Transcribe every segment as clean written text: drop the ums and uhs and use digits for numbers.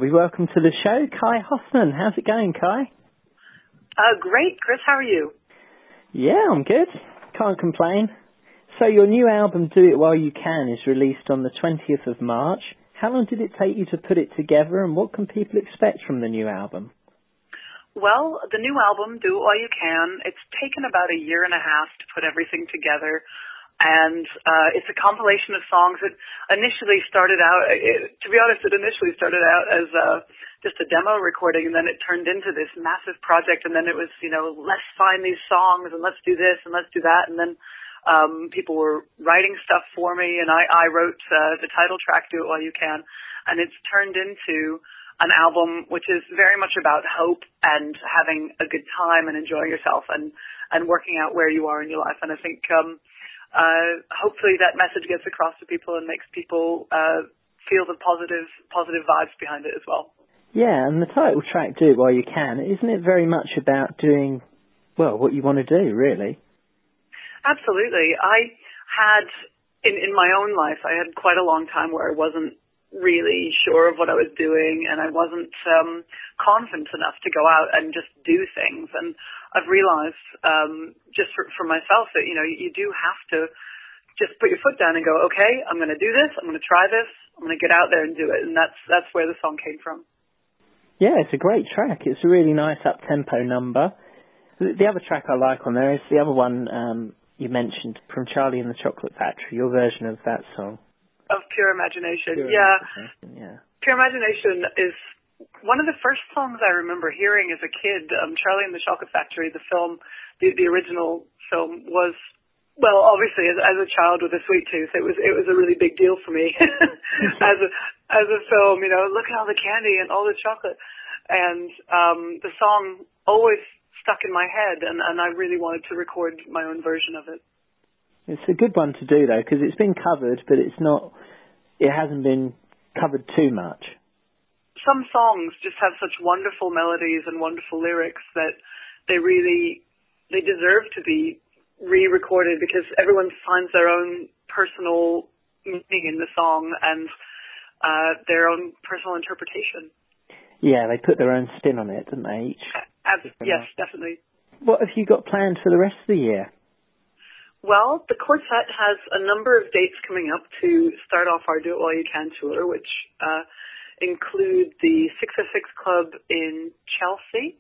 We welcome to the show Kai Hoffman. How's it going, Kai? Great. Chris, how are you? Yeah, I'm good. Can't complain. So your new album, Do It While You Can, is released on the 20th of March. How long did it take you to put it together, and what can people expect from the new album? Well, the new album, Do It While You Can, it's taken about a year and a half to put everything together. And it's a compilation of songs that initially started out, to be honest, it initially started out as just a demo recording, and then it turned into this massive project, and then it was, let's find these songs, and let's do this, and let's do that, and then people were writing stuff for me, and I wrote the title track, Do It While You Can, and it's turned into an album which is very much about hope and having a good time and enjoying yourself and working out where you are in your life. And I think hopefully that message gets across to people and makes people feel the positive vibes behind it as well. Yeah, and the title track, Do It While You Can, isn't it very much about doing, well, what you want to do, really? Absolutely. I had, in my own life, I had quite a long time where I wasn't really sure of what I was doing, and I wasn't confident enough to go out and just do things. And I've realized just for myself that, you do have to just put your foot down and go, okay, I'm going to do this, I'm going to try this, I'm going to get out there and do it. And that's where the song came from. Yeah, it's a great track. It's a really nice up-tempo number. The other track I like on there is the other one you mentioned, from Charlie and the Chocolate Factory, your version of that song. Of Pure Imagination. Yeah. Pure Imagination is one of the first songs I remember hearing as a kid. Charlie and the Chocolate Factory, the film, the original film, was, well, obviously as a child with a sweet tooth, it was a really big deal for me as a film. Look at all the candy and all the chocolate, and the song always stuck in my head, and I really wanted to record my own version of it. It's a good one to do, though, because it's been covered, but it hasn't been covered too much. Some songs just have such wonderful melodies and wonderful lyrics that they deserve to be re-recorded, because everyone finds their own personal meaning in the song and their own personal interpretation. Yeah, they put their own spin on it, don't they? Yes, definitely. What have you got planned for the rest of the year? Well, the quartet has a number of dates coming up to start off our Do It While You Can tour, which include the 606 Club in Chelsea,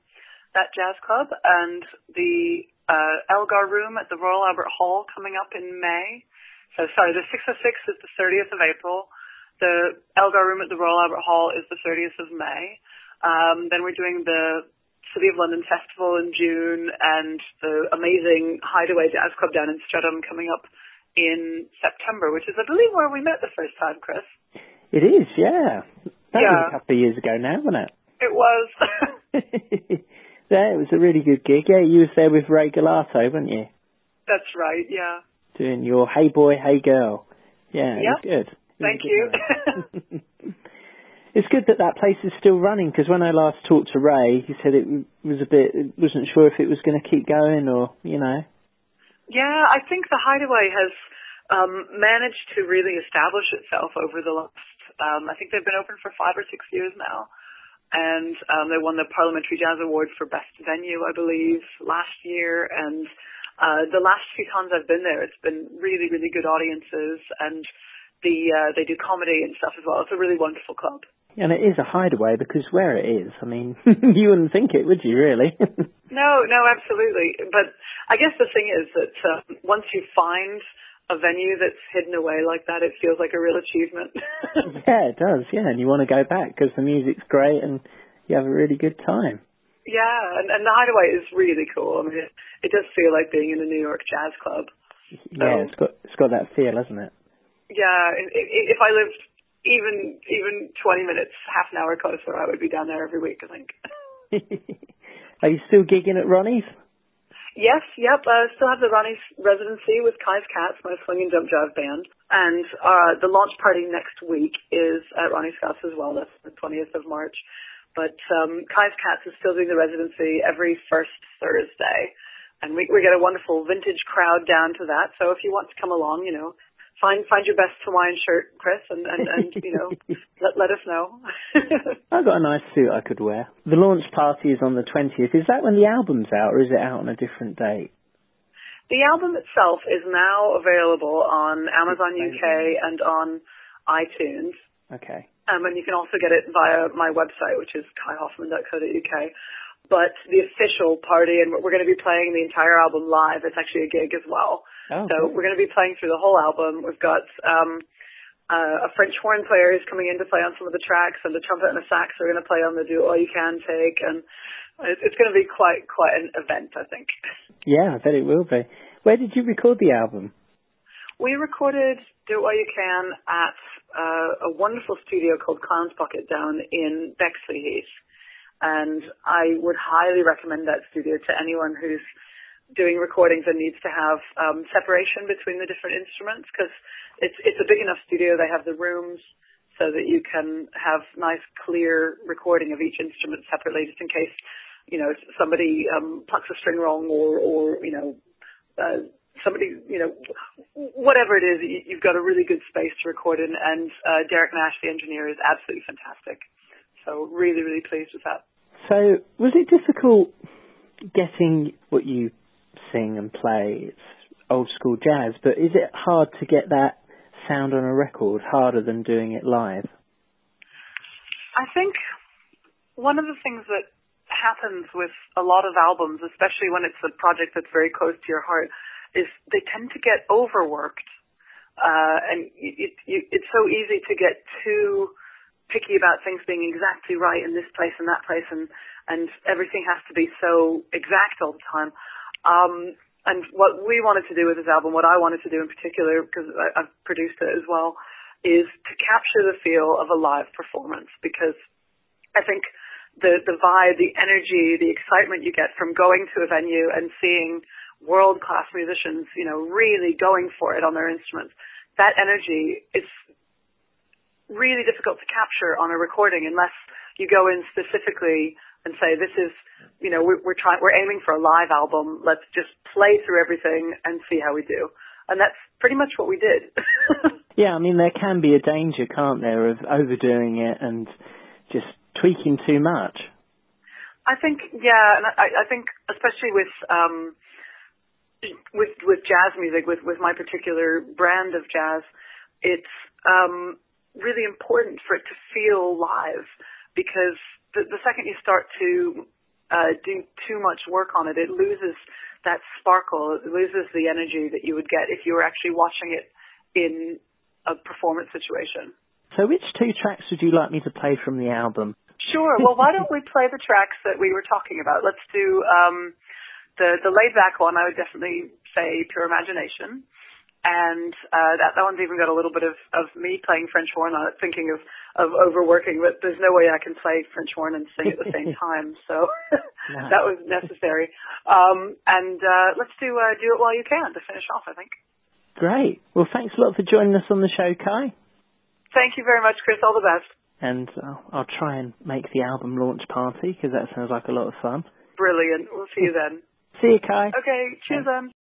that jazz club, and the Elgar Room at the Royal Albert Hall coming up in May. The 606 is the 30th of April. The Elgar Room at the Royal Albert Hall is the 30th of May. Then we're doing the City of London Festival in June, and the amazing Hideaway Jazz Club down in Streatham coming up in September, which is, I believe, where we met the first time, Chris. It is, yeah. That was a couple of years ago now, wasn't it? It was. Yeah, it was a really good gig. Yeah, you was there with Ray Galato, weren't you? That's right, yeah. Doing your Hey Boy, Hey Girl. Yeah, it was good. Thank you. It's good that place is still running, because when I last talked to Ray, he said wasn't sure if it was going to keep going or. Yeah, I think the Hideaway has managed to really establish itself over the last, I think they've been open for 5 or 6 years now. And they won the Parliamentary Jazz Award for Best Venue, I believe, last year. And the last few times I've been there, it's been really, really good audiences, and they do comedy and stuff as well. It's a really wonderful club. And it is a hideaway, because where it is, I mean, you wouldn't think it, would you, really? No, absolutely. But I guess the thing is that once you find a venue that's hidden away like that, it feels like a real achievement. Yeah, it does, yeah. And you want to go back because the music's great and you have a really good time. Yeah, and the Hideaway is really cool. I mean, it does feel like being in a New York jazz club. Yeah, it's got that feel, hasn't it? Yeah, if I lived even 20 minutes, half an hour closer, I would be down there every week, I think. Are you still gigging at Ronnie's? Yes, yep. I still have the Ronnie's residency with Kai's Cats, my swing and jump jive band. And the launch party next week is at Ronnie's Cats as well. That's the 20th of March. But Kai's Cats is still doing the residency every first Thursday. And we get a wonderful vintage crowd down to that. So if you want to come along, find your best Hawaiian shirt, Chris, and let us know. I've got a nice suit I could wear. The launch party is on the 20th. Is that when the album's out, or is it out on a different date? The album itself is now available on Amazon UK and on iTunes. Okay. And you can also get it via my website, which is kaihoffman.co.uk. But the official party, and we're going to be playing the entire album live. It's actually a gig as well. Oh, so we're going to be playing through the whole album. We've got a French horn player who's coming in to play on some of the tracks, and the trumpet and the sax are going to play on the Do All You Can take. And it's going to be quite an event, I think. Yeah, I bet it will be. Where did you record the album? We recorded Do All You Can at a wonderful studio called Clown's Pocket down in Bexley Heath. And I would highly recommend that studio to anyone who's doing recordings and needs to have separation between the different instruments, because it's a big enough studio. They have the rooms so that you can have nice, clear recording of each instrument separately, just in case, somebody plucks a string wrong or somebody, whatever it is, you've got a really good space to record in. And Derek Nash, the engineer, is absolutely fantastic. So really, really pleased with that. So was it difficult getting what you sing and play? It's old school jazz, but is it hard to get that sound on a record, harder than doing it live? I think one of the things that happens with a lot of albums, especially when it's a project that's very close to your heart, is they tend to get overworked. And it's so easy to get too picky about things being exactly right in this place and that place, and everything has to be so exact all the time. And what we wanted to do with this album, what I wanted to do in particular, because I've produced it as well, is to capture the feel of a live performance, because I think the vibe, the energy, the excitement you get from going to a venue and seeing world-class musicians, really going for it on their instruments, that energy is really difficult to capture on a recording unless you go in specifically and say, this is, we're aiming for a live album. Let's just play through everything and see how we do. And that's pretty much what we did. Yeah, I mean, there can be a danger, can't there, of overdoing it and just tweaking too much. I think, yeah, and I think especially with jazz music, with my particular brand of jazz, it's really important for it to feel live, because the second you start to do too much work on it, it loses that sparkle, it loses the energy that you would get if you were actually watching it in a performance situation. So which two tracks would you like me to play from the album? Sure. Well, why don't we play the tracks that we were talking about? Let's do the laid-back one. I would definitely say Pure Imagination. And that one's even got a little bit of me playing French horn on it, thinking of overworking, but there's no way I can play French horn and sing at the same time, so nice. That was necessary. And let's do It While You Can to finish off, I think. Great. Well, thanks a lot for joining us on the show, Kai. Thank you very much, Chris. All the best. And I'll try and make the album launch party, because that sounds like a lot of fun. Brilliant. We'll see you then. See you, Kai. Okay, cheers then.